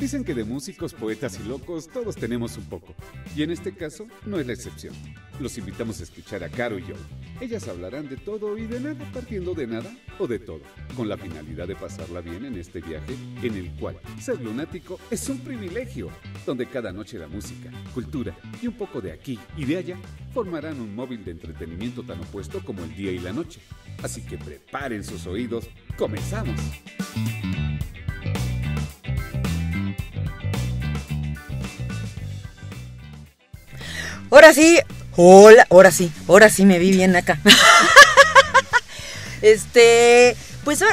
Dicen que de músicos, poetas y locos todos tenemos un poco, y en este caso no es la excepción. Los invitamos a escuchar a Caro y Joe. Ellas hablarán de todo y de nada, partiendo de nada o de todo, con la finalidad de pasarla bien en este viaje en el cual ser lunático es un privilegio, donde cada noche la música, cultura y un poco de aquí y de allá formarán un móvil de entretenimiento tan opuesto como el día y la noche. Así que preparen sus oídos, ¡comenzamos! Ahora sí, hola, ahora sí me vi bien acá. Pues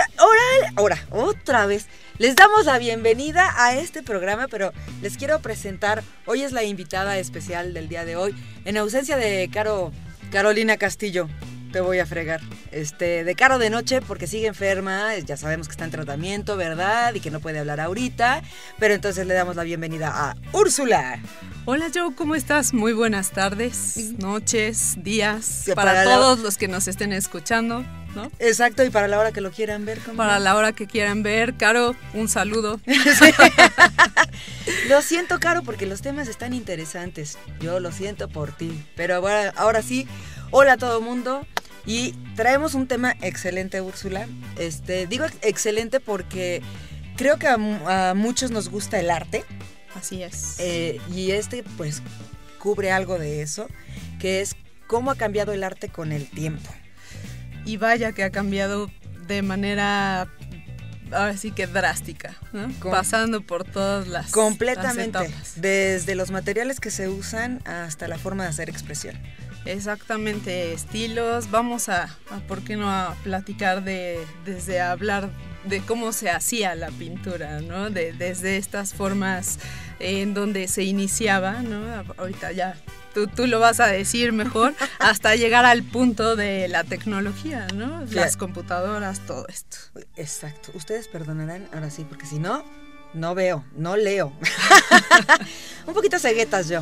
ahora, otra vez, les damos la bienvenida a este programa, pero les quiero presentar, hoy es la invitada especial del día de hoy, en ausencia de Carolina Castillo. Te voy a fregar. De Caro de noche porque sigue enferma, ya sabemos que está en tratamiento, ¿verdad? Y que no puede hablar ahorita, pero entonces le damos la bienvenida a Úrsula. Hola Joe, ¿cómo estás? Muy buenas tardes, noches, días, Sí, para todos los que nos estén escuchando, ¿no? Exacto, y para la hora que lo quieran ver. Para la hora que quieran ver. Caro, un saludo. Sí. Lo siento, Caro, porque los temas están interesantes. Yo lo siento por ti. Pero bueno, ahora sí, hola a todo mundo. Y traemos un tema excelente, Úrsula. Digo excelente porque creo que a muchos nos gusta el arte. Así es. Y pues cubre algo de eso, que es cómo ha cambiado el arte con el tiempo. Y vaya que ha cambiado de manera, ahora sí que drástica, ¿no? Pasando por todas las completamente, las etapas. Desde los materiales que se usan hasta la forma de hacer expresión. Exactamente, estilos. Vamos ¿por qué no a platicar desde hablar de cómo se hacía la pintura, ¿no? Desde estas formas en donde se iniciaba, ¿no? Ahorita ya tú lo vas a decir mejor, hasta llegar al punto de la tecnología, ¿no? Las computadoras, todo esto. Exacto. Ustedes perdonarán ahora sí, porque si no, no veo, no leo. Un poquito ceguetas yo.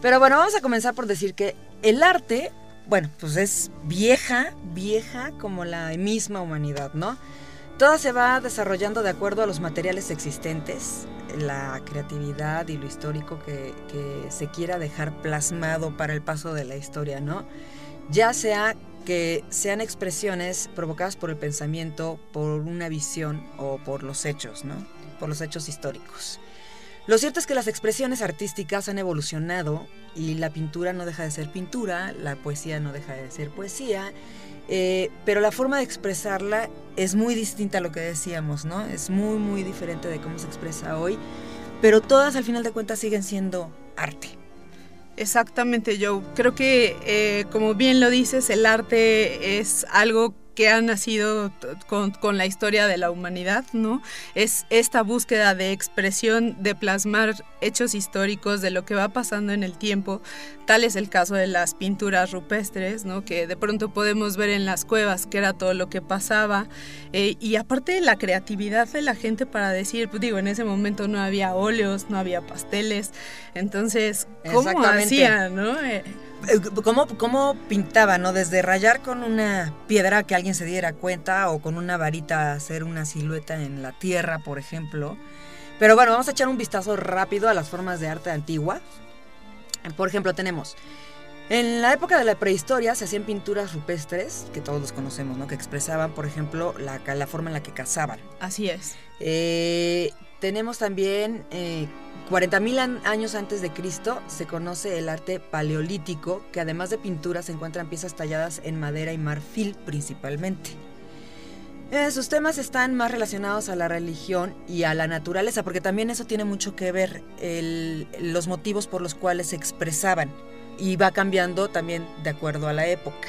Pero bueno, vamos a comenzar por decir que el arte, bueno, pues es vieja como la misma humanidad, ¿no? Todo se va desarrollando de acuerdo a los materiales existentes, la creatividad y lo histórico que se quiera dejar plasmado para el paso de la historia, ¿no? Ya sea que sean expresiones provocadas por el pensamiento, por una visión o por los hechos, ¿no? Por los hechos históricos. Lo cierto es que las expresiones artísticas han evolucionado y la pintura no deja de ser pintura, la poesía no deja de ser poesía, pero la forma de expresarla es muy distinta a lo que decíamos, ¿no? Es muy, muy diferente de cómo se expresa hoy, pero todas al final de cuentas siguen siendo arte. Exactamente, Joe. Creo que, como bien lo dices, el arte es algo que ha nacido con la historia de la humanidad, ¿no? Es esta búsqueda de expresión, de plasmar hechos históricos de lo que va pasando en el tiempo. Tal es el caso de las pinturas rupestres, ¿no? Que de pronto podemos ver en las cuevas que era todo lo que pasaba. Y aparte de la creatividad de la gente para decir, pues digo, en ese momento no había óleos, no había pasteles. Entonces, ¿cómo hacían, no? ¿Cómo pintaba, no? Desde rayar con una piedra que alguien se diera cuenta o con una varita hacer una silueta en la tierra, por ejemplo. Pero bueno, vamos a echar un vistazo rápido a las formas de arte antigua. Por ejemplo, tenemos, en la época de la prehistoria se hacían pinturas rupestres, que todos los conocemos, ¿no? Que expresaban, por ejemplo, la forma en la que cazaban. Así es. Tenemos también 40.000 años antes de Cristo se conoce el arte paleolítico, que además de pinturas se encuentran piezas talladas en madera y marfil principalmente. Sus temas están más relacionados a la religión y a la naturaleza, porque también eso tiene mucho que ver, los motivos por los cuales se expresaban, y va cambiando también de acuerdo a la época.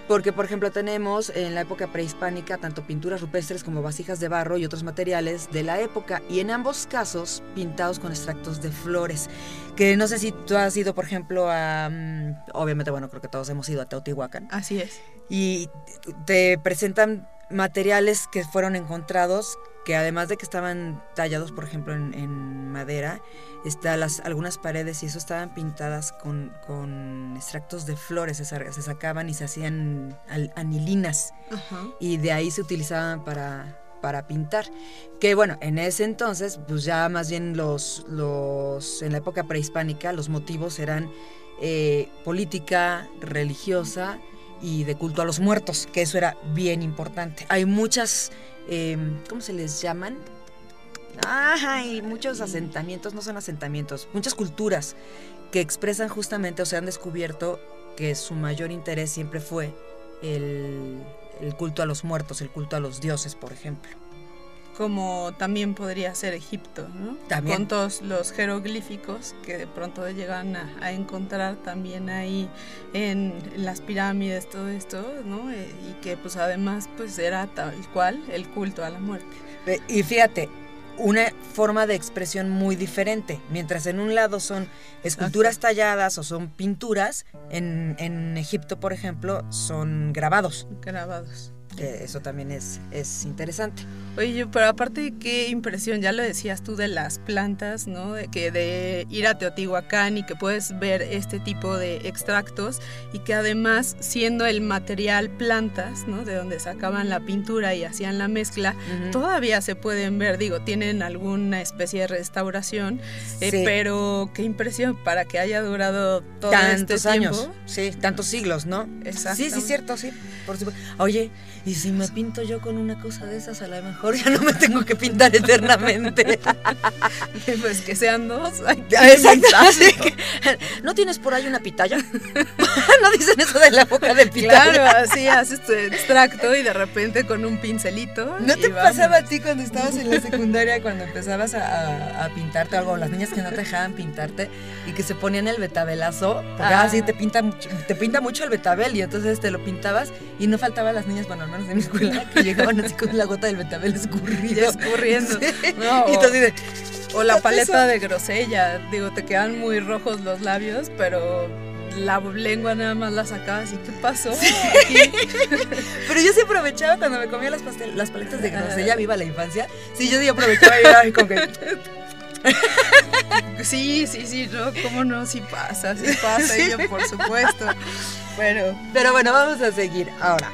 Porque, por ejemplo, tenemos en la época prehispánica tanto pinturas rupestres como vasijas de barro y otros materiales de la época, y en ambos casos pintados con extractos de flores. Que no sé si tú has ido, por ejemplo, obviamente, bueno, creo que todos hemos ido a Teotihuacán. Así es. Y te presentan materiales que fueron encontrados, que además de que estaban tallados, por ejemplo, en madera, algunas paredes y eso estaban pintadas con extractos de flores, se sacaban y se hacían anilinas. Ajá. Y de ahí se utilizaban para para pintar. Que bueno, en ese entonces, pues ya más bien en la época prehispánica, los motivos eran política, religiosa y de culto a los muertos, que eso era bien importante. Hay muchas, ¿cómo se les llaman? Hay muchos asentamientos, no son asentamientos, muchas culturas que expresan justamente o se han descubierto que su mayor interés siempre fue el culto a los muertos, el culto a los dioses, por ejemplo. Como también podría ser Egipto, ¿no? También. Con todos los jeroglíficos que de pronto llegan a encontrar también ahí en las pirámides, todo esto, ¿no? Y que pues además pues era tal cual el culto a la muerte. Y fíjate, una forma de expresión muy diferente. Mientras en un lado son esculturas talladas o son pinturas, en Egipto, por ejemplo, son grabados. Grabados. Eso también es interesante. Oye, pero aparte, qué impresión, ya lo decías tú de las plantas, ¿no? De ir a Teotihuacán y que puedes ver este tipo de extractos y que además, siendo el material plantas, ¿no? De donde sacaban la pintura y hacían la mezcla, todavía se pueden ver, digo, tienen alguna especie de restauración, sí. Pero qué impresión para que haya durado todo tantos este años, tiempo. Sí, tantos siglos, ¿no? Exacto. Sí, cierto, sí, por supuesto. Oye, y si me pinto yo con una cosa de esas, a lo mejor ya no me tengo que pintar eternamente. Pues que sean dos. Exacto. ¿No tienes por ahí una pitaya? ¿No dicen eso de la boca de pitaya? Claro, así haces tu extracto y de repente con un pincelito. ¿No te pasaba a ti cuando estabas en la secundaria, cuando empezabas a pintarte algo, las niñas que no te dejaban pintarte y que se ponían el betabelazo? Porque así te pinta mucho el betabel y entonces te lo pintabas y no faltaban las niñas, bueno, al menos de mi escuela, que llegaban así con la gota del betabel escurriendo. Sí. No, y entonces o la paleta de grosella, digo, te quedan muy rojos los labios, pero la lengua nada más la sacabas y ¿qué pasó? Sí. Pero yo sí aprovechaba cuando me comía las paletas de grosella, viva la infancia. Sí, yo sí aprovechaba y era como que... Sí, no, cómo no, sí pasa, sí. Yo por supuesto. Pero bueno, vamos a seguir. Ahora,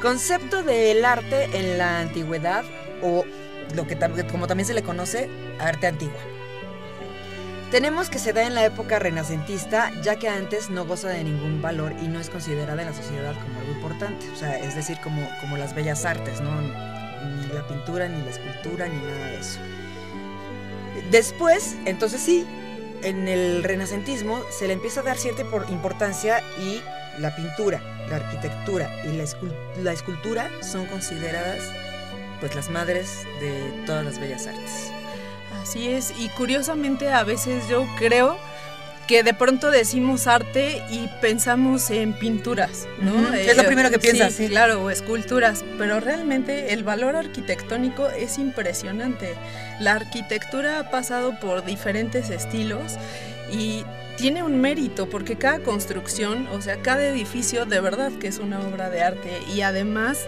concepto del arte en la antigüedad, o lo que como también se le conoce, arte antigua. Tenemos que se da en la época renacentista, ya que antes no goza de ningún valor y no es considerada en la sociedad como algo importante. O sea, es decir, como las bellas artes, ¿no? Ni la pintura, ni la escultura, ni nada de eso. Después, entonces sí, en el renacentismo se le empieza a dar cierta importancia y la pintura, la arquitectura y la escultura son consideradas pues las madres de todas las bellas artes. Así es, y curiosamente a veces yo creo que de pronto decimos arte y pensamos en pinturas, ¿no? Es lo primero que piensas. Sí, claro, o esculturas, pero realmente el valor arquitectónico es impresionante. La arquitectura ha pasado por diferentes estilos y tiene un mérito porque cada construcción, o sea, cada edificio de verdad que es una obra de arte y además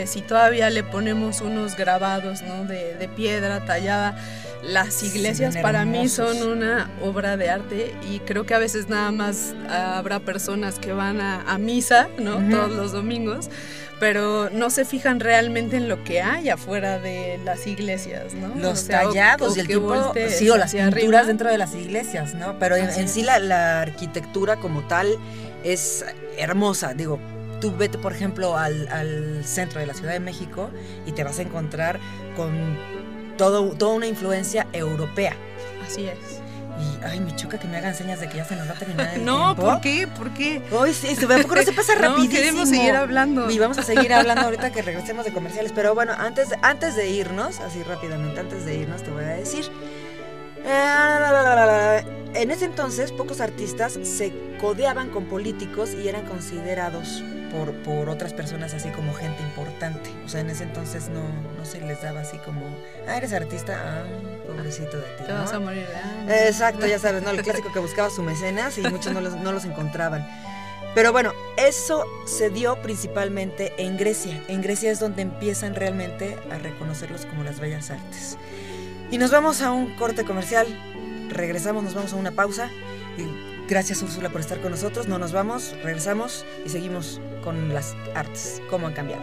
si todavía le ponemos unos grabados, ¿no? de piedra tallada, las iglesias para mí son una obra de arte y creo que a veces nada más habrá personas que van a misa, ¿no? Todos los domingos, pero no se fijan realmente en lo que hay afuera de las iglesias, ¿no? Los tallados y el tipo, sí, o las pinturas arriba dentro de las iglesias, ¿no? Pero en sí la arquitectura como tal es hermosa, digo. Tú vete, por ejemplo, al centro de la Ciudad de México y te vas a encontrar con toda una influencia europea. Así es. Y, ay, me choca que me hagan señas de que ya se nos va a terminar el no, tiempo. ¿por qué? Ay, sí, ¿por qué no se pasa rapidísimo? Queremos seguir hablando. Y vamos a seguir hablando ahorita que regresemos de comerciales. Pero bueno, antes de irnos, así rápidamente, te voy a decir... En ese entonces, pocos artistas se codeaban con políticos y eran considerados por otras personas así como gente importante. O sea, en ese entonces no se les daba así como, eres artista, pobrecito de ti, te vas a morir. Exacto, ya sabes, ¿no? El clásico que buscaba su mecenas y muchos no los encontraban. Pero bueno, eso se dio principalmente en Grecia. En Grecia es donde empiezan realmente a reconocerlos como las bellas artes. Y nos vamos a un corte comercial. Regresamos, nos vamos a una pausa. Y gracias, Úrsula, por estar con nosotros. No nos vamos, regresamos y seguimos con las artes, cómo han cambiado.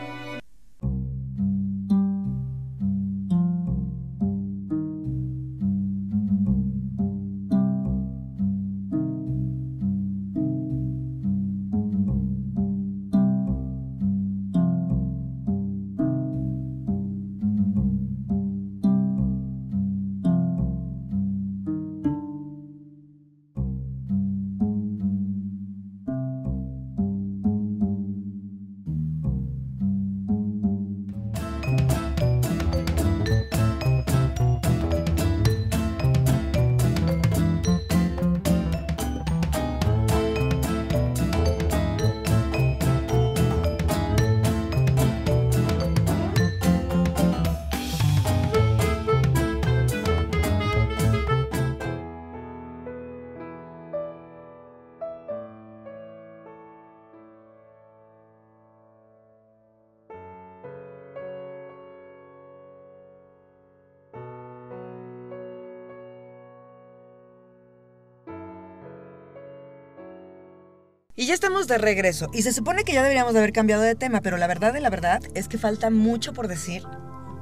Y ya estamos de regreso. Y se supone que ya deberíamos de haber cambiado de tema, pero la verdad es que falta mucho por decir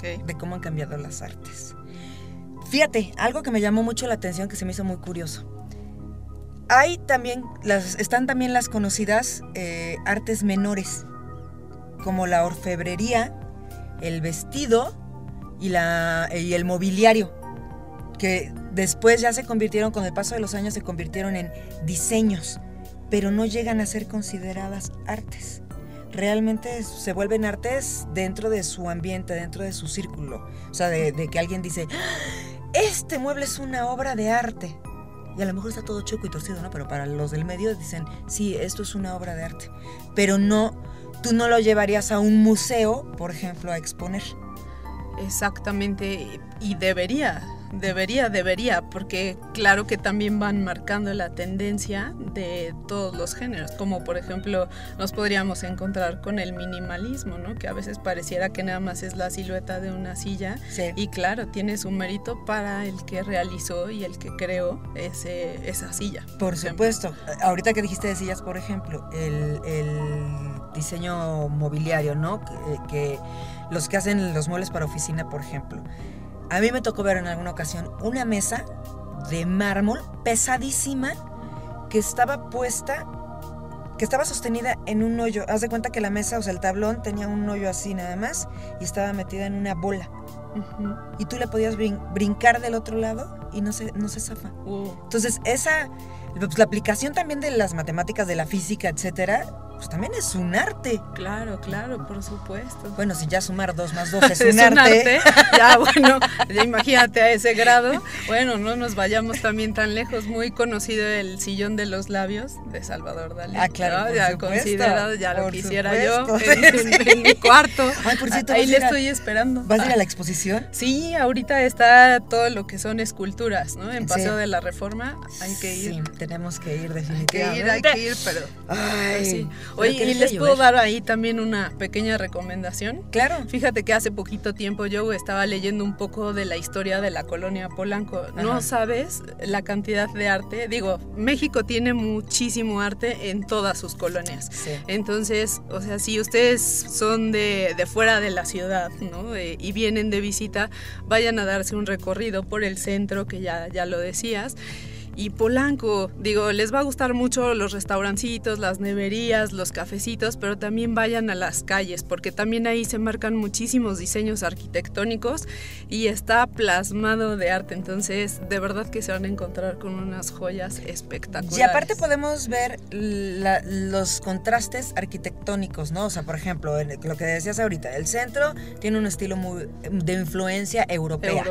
de cómo han cambiado las artes. Fíjate, algo que me llamó mucho la atención, que se me hizo muy curioso. Están también las conocidas artes menores, como la orfebrería, el vestido y el mobiliario, que después ya con el paso de los años se convirtieron en diseños, pero no llegan a ser consideradas artes. Realmente se vuelven artes dentro de su ambiente, dentro de su círculo. O sea, de que alguien dice, este mueble es una obra de arte. Y a lo mejor está todo chueco y torcido, ¿no? Pero para los del medio dicen, sí, esto es una obra de arte. Pero tú no lo llevarías a un museo, por ejemplo, a exponer. Exactamente, y debería, porque claro que también van marcando la tendencia de todos los géneros, como por ejemplo nos podríamos encontrar con el minimalismo, ¿no? Que a veces pareciera que nada más es la silueta de una silla, sí. Y claro, tiene su mérito para el que realizó y el que creó esa silla. Por supuesto, ahorita que dijiste de sillas, por ejemplo, el diseño mobiliario, ¿no? Que los que hacen los muebles para oficina, por ejemplo. A mí me tocó ver en alguna ocasión una mesa de mármol pesadísima que estaba sostenida en un hoyo. Haz de cuenta que la mesa, o sea, el tablón tenía un hoyo así nada más y estaba metida en una bola. Uh-huh. Y tú le podías brincar del otro lado y no se zafa. Entonces, la aplicación también de las matemáticas, de la física, etcétera, pues también es un arte. Claro, por supuesto. Bueno, si ya sumar 2 más 2 es un arte. Ya, bueno, ya imagínate a ese grado. Bueno, no nos vayamos también tan lejos. Muy conocido el sillón de los labios de Salvador Dalí. Ah, claro, ¿no? Ya supuesto, considerado, ya lo quisiera supuesto. Yo en mi cuarto. Ay, por cierto, ahí le estoy esperando. ¿Vas a ir a la exposición? Sí, ahorita está todo lo que son esculturas, ¿no? En Paseo de la Reforma hay que ir. Sí, tenemos que ir definitivamente. Hay que ir, pero... Ay, sí. Oye, ¿y les puedo dar ahí también una pequeña recomendación? Claro. Fíjate que hace poquito tiempo yo estaba leyendo un poco de la historia de la colonia Polanco. Ajá. No sabes la cantidad de arte. Digo, México tiene muchísimo arte en todas sus colonias. Sí. Entonces, o sea, si ustedes son de fuera de la ciudad, ¿no? Y vienen de visita, vayan a darse un recorrido por el centro, que ya lo decías. Y Polanco, digo, les va a gustar mucho los restaurancitos, las neverías, los cafecitos, pero también vayan a las calles, porque también ahí se marcan muchísimos diseños arquitectónicos y está plasmado de arte. Entonces, de verdad que se van a encontrar con unas joyas espectaculares. Y aparte podemos ver los contrastes arquitectónicos, ¿no? O sea, por ejemplo, lo que decías ahorita, el centro tiene un estilo muy de influencia europea.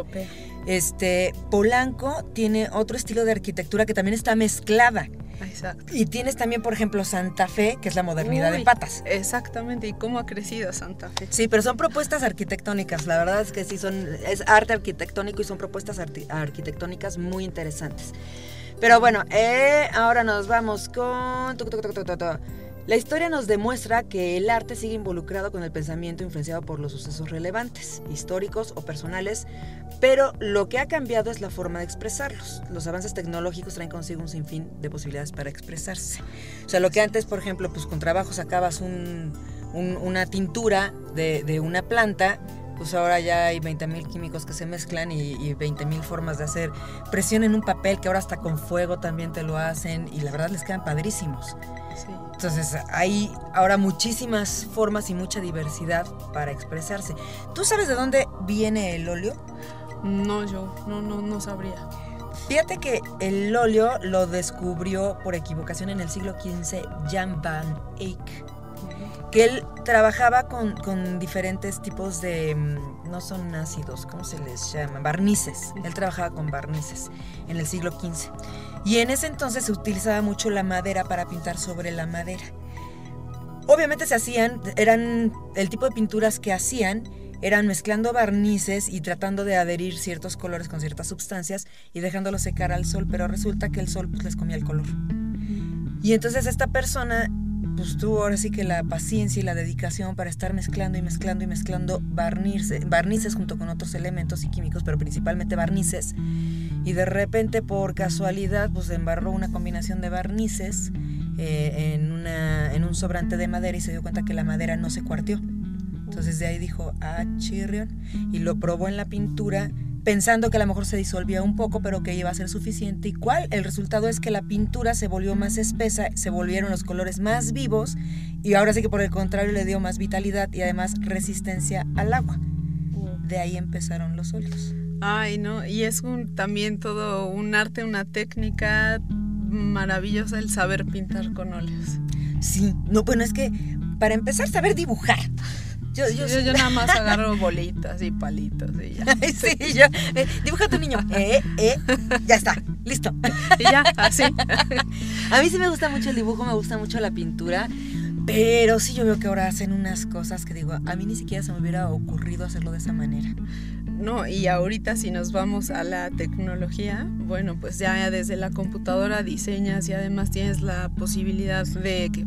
Polanco tiene otro estilo de arquitectura que también está mezclada. Exacto. Y tienes también, por ejemplo, Santa Fe, que es la modernidad de patas. Exactamente, y cómo ha crecido Santa Fe. Sí, pero son propuestas arquitectónicas, la verdad es que sí, es arte arquitectónico y son propuestas arquitectónicas muy interesantes. Pero bueno, ahora nos vamos con... La historia nos demuestra que el arte sigue involucrado con el pensamiento influenciado por los sucesos relevantes, históricos o personales, pero lo que ha cambiado es la forma de expresarlos. Los avances tecnológicos traen consigo un sinfín de posibilidades para expresarse. O sea, lo que antes, por ejemplo, pues con trabajo sacabas una tintura de una planta, pues ahora ya hay 20,000 químicos que se mezclan y 20,000 formas de hacer presión en un papel, que ahora hasta con fuego también te lo hacen, y la verdad les quedan padrísimos. Sí. Entonces hay ahora muchísimas formas y mucha diversidad para expresarse. ¿Tú sabes de dónde viene el óleo? No, yo no sabría. Fíjate que el óleo lo descubrió por equivocación en el siglo XV Jan van Eyck, que él trabajaba con diferentes tipos de, no son ácidos, ¿cómo se les llama? Barnices. Él trabajaba con barnices en el siglo XV. Y en ese entonces se utilizaba mucho la madera para pintar sobre la madera. Obviamente eran el tipo de pinturas que hacían, eran mezclando barnices y tratando de adherir ciertos colores con ciertas sustancias y dejándolos secar al sol, pero resulta que el sol pues les comía el color. Y entonces esta persona pues tuvo ahora sí que la paciencia y la dedicación para estar mezclando y mezclando y mezclando barnices junto con otros elementos y químicos, pero principalmente barnices. Y de repente, por casualidad, pues embarró una combinación de barnices en un sobrante de madera y se dio cuenta que la madera no se cuarteó. Entonces de ahí dijo, chirrión, y lo probó en la pintura pensando que a lo mejor se disolvía un poco, pero que iba a ser suficiente. ¿Y cuál? El resultado es que la pintura se volvió más espesa, se volvieron los colores más vivos, y ahora sí que por el contrario le dio más vitalidad y además resistencia al agua. De ahí empezaron los óleos. Ay, no, y es también todo un arte, una técnica maravillosa el saber pintar con óleos. Sí, no, bueno, es que para empezar saber dibujar. Yo nada más agarro bolitas y palitos y ya. Sí, dibuja a tu niño. Ya está, listo. Y ya, así. A mí sí me gusta mucho el dibujo, me gusta mucho la pintura, pero sí yo veo que ahora hacen unas cosas que digo, a mí ni siquiera se me hubiera ocurrido hacerlo de esa manera. No, y ahorita si nos vamos a la tecnología, bueno, pues ya desde la computadora diseñas y además tienes la posibilidad de que,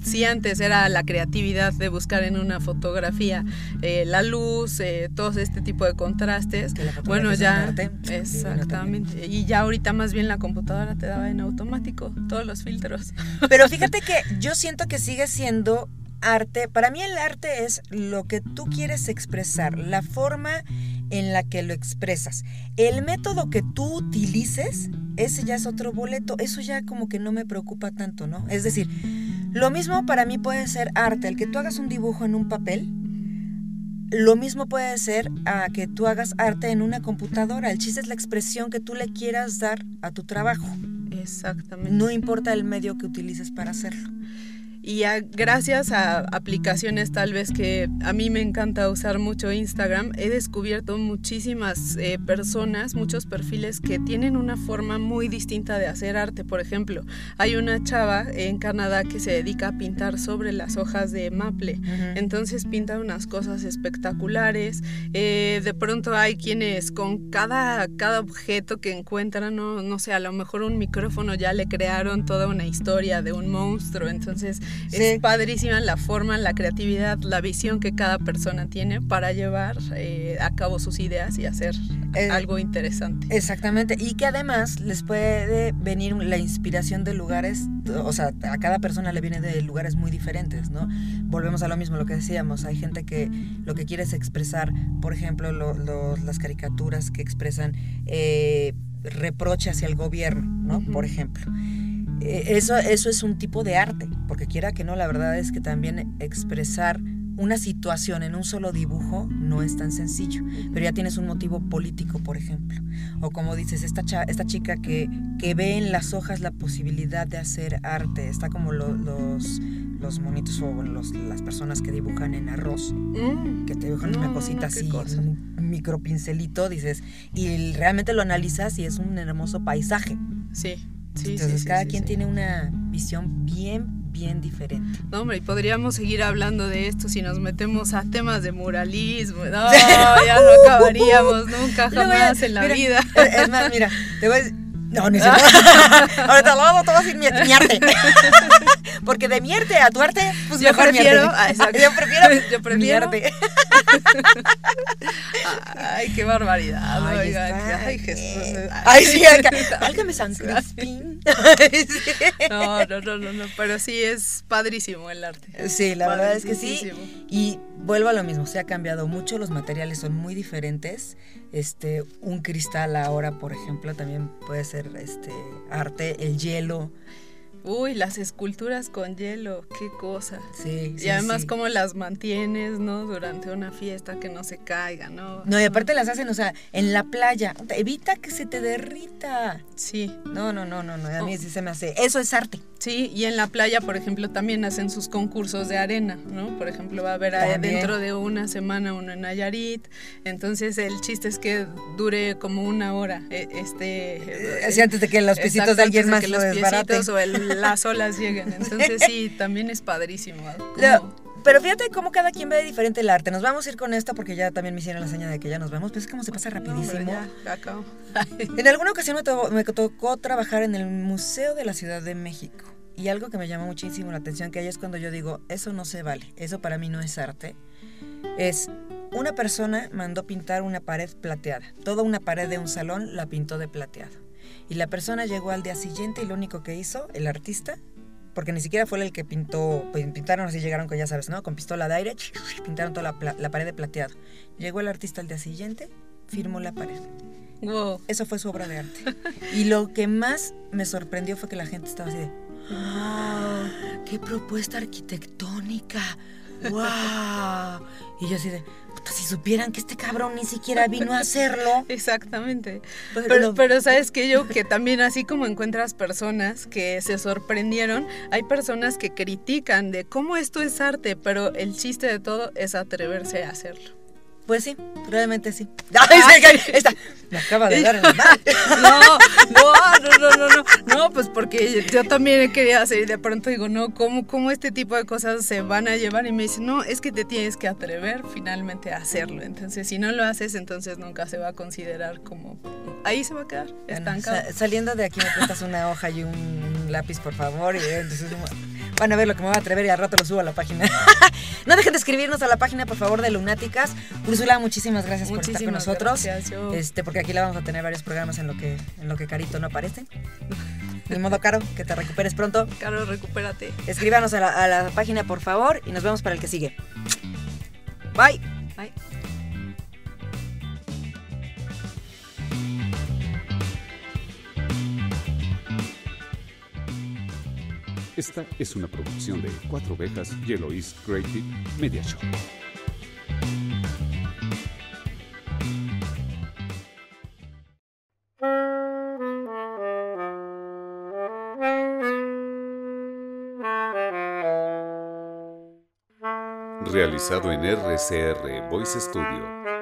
si antes era la creatividad de buscar en una fotografía la luz, todo este tipo de contrastes, bueno, ya, exactamente, y ya ahorita más bien la computadora te daba en automático todos los filtros. Pero fíjate que yo siento que sigue siendo arte. Para mí el arte es lo que tú quieres expresar, la forma en la que lo expresas. El método que tú utilices, ese ya es otro boleto. Eso ya como que no me preocupa tanto, ¿no? Es decir, lo mismo para mí puede ser arte, el que tú hagas un dibujo en un papel. Lo mismo puede ser a que tú hagas arte en una computadora. El chiste es la expresión que tú le quieras dar a tu trabajo. Exactamente. No importa el medio que utilices para hacerlo. Y gracias a aplicaciones tal vez que a mí me encanta usar mucho Instagram, he descubierto muchísimas personas, muchos perfiles que tienen una forma muy distinta de hacer arte. Por ejemplo, hay una chava en Canadá que se dedica a pintar sobre las hojas de maple. Entonces pinta unas cosas espectaculares. De pronto hay quienes con cada objeto que encuentran, no sé, a lo mejor un micrófono ya le crearon toda una historia de un monstruo. Entonces es padrísima la forma, la creatividad, la visión que cada persona tiene para llevar a cabo sus ideas y hacer algo interesante. Exactamente, y que además les puede venir la inspiración de lugares, o sea, a cada persona le viene de lugares muy diferentes, ¿no? Volvemos a lo mismo, lo que decíamos, hay gente que lo que quiere es expresar, por ejemplo, las caricaturas que expresan reproche hacia el gobierno, ¿no? Por ejemplo. Eso es un tipo de arte, porque quiera que no, la verdad es que también expresar una situación en un solo dibujo no es tan sencillo, pero ya tienes un motivo político, por ejemplo, o como dices, esta chica que ve en las hojas la posibilidad de hacer arte, está como los monitos o las personas que dibujan en arroz, que te dibujan una cosita así, un micropincelito, dices, y realmente lo analizas y es un hermoso paisaje. Sí. Entonces cada quien tiene una visión bien diferente. No, hombre, y podríamos seguir hablando de esto si nos metemos a temas de muralismo. No, ya no acabaríamos nunca, jamás en la vida. Es más, mira, te voy a decir... No, ni siquiera. Ahorita lo hago todo sin mi arte. Porque de mi arte a tu arte, pues yo mejor prefiero, yo prefiero mi arte. Ay, qué barbaridad. Ay, Jesús. Ay, sí, válgame San Crispín. No, pero sí es padrísimo el arte. Sí, la verdad es que sí. Y vuelvo a lo mismo, se ha cambiado mucho, los materiales son muy diferentes. Un cristal ahora, por ejemplo, también puede ser arte, el hielo. Uy, las esculturas con hielo, qué cosa. Sí. Y además cómo las mantienes, ¿no? Durante una fiesta, que no se caigan, ¿no? No, y aparte las hacen, o sea, en la playa. Evita que se te derrita. Sí. No, a mí sí se me hace. Eso es arte. Sí, y en la playa, por ejemplo, también hacen sus concursos de arena, ¿no? Por ejemplo, va a haber dentro de una semana uno en Nayarit. Entonces, el chiste es que dure como una hora. Así antes de que los piecitos de alguien más lo desbaraten. O las olas lleguen. Entonces, sí, también es padrísimo. Pero fíjate cómo cada quien ve diferente el arte. Nos vamos a ir con esto porque ya también me hicieron la seña de que ya nos vamos. Pues es como se pasa rapidísimo. No, ya acabo. En alguna ocasión me tocó trabajar en el Museo de la Ciudad de México. Y algo que me llamó muchísimo la atención, que ahí es cuando yo digo, eso no se vale, eso para mí no es arte, es una persona mandó pintar una pared plateada. Toda una pared de un salón la pintó de plateado. Y la persona llegó al día siguiente y lo único que hizo, el artista, porque ni siquiera fue el que pintó, pues pintaron así, llegaron con, ya sabes, ¿no? Con pistola de aire, pintaron toda la pared de plateado. Llegó el artista al día siguiente, firmó la pared. Wow. Eso fue su obra de arte. Y lo que más me sorprendió fue que la gente estaba así de, ¡wow! ¡Qué propuesta arquitectónica! ¡Wow! Y yo así de, puta, si supieran que este cabrón ni siquiera vino a hacerlo. Exactamente. Pero Pero sabes que yo, que también así como encuentras personas que se sorprendieron, hay personas que critican de cómo esto es arte, pero el chiste de todo es atreverse a hacerlo. Pues sí, realmente sí. ¡Ay, ahí está! Me acaba de dar en la madre. No, pues porque yo también quería hacer y de pronto digo, no, ¿cómo este tipo de cosas se van a llevar? Y me dicen, no, es que te tienes que atrever finalmente a hacerlo. Entonces, si no lo haces, entonces nunca se va a considerar como... Ahí se va a quedar estancado. Bueno, saliendo de aquí me prestas una hoja y un lápiz, por favor. Y entonces van a ver lo que me voy a atrever y al rato lo subo a la página. No dejen de escribirnos a la página, por favor, de Lunáticas. Úrsula, muchísimas gracias por estar con nosotros. Gracias, porque aquí la vamos a tener varios programas en lo que Carito no aparece. De modo, Caro, que te recuperes pronto. Caro, recupérate. Escríbanos a la página, por favor, y nos vemos para el que sigue. Bye. Bye. Esta es una producción de Cuatro Ovejas y Eloís Creative Media Show. Realizado en RCR Voice Studio.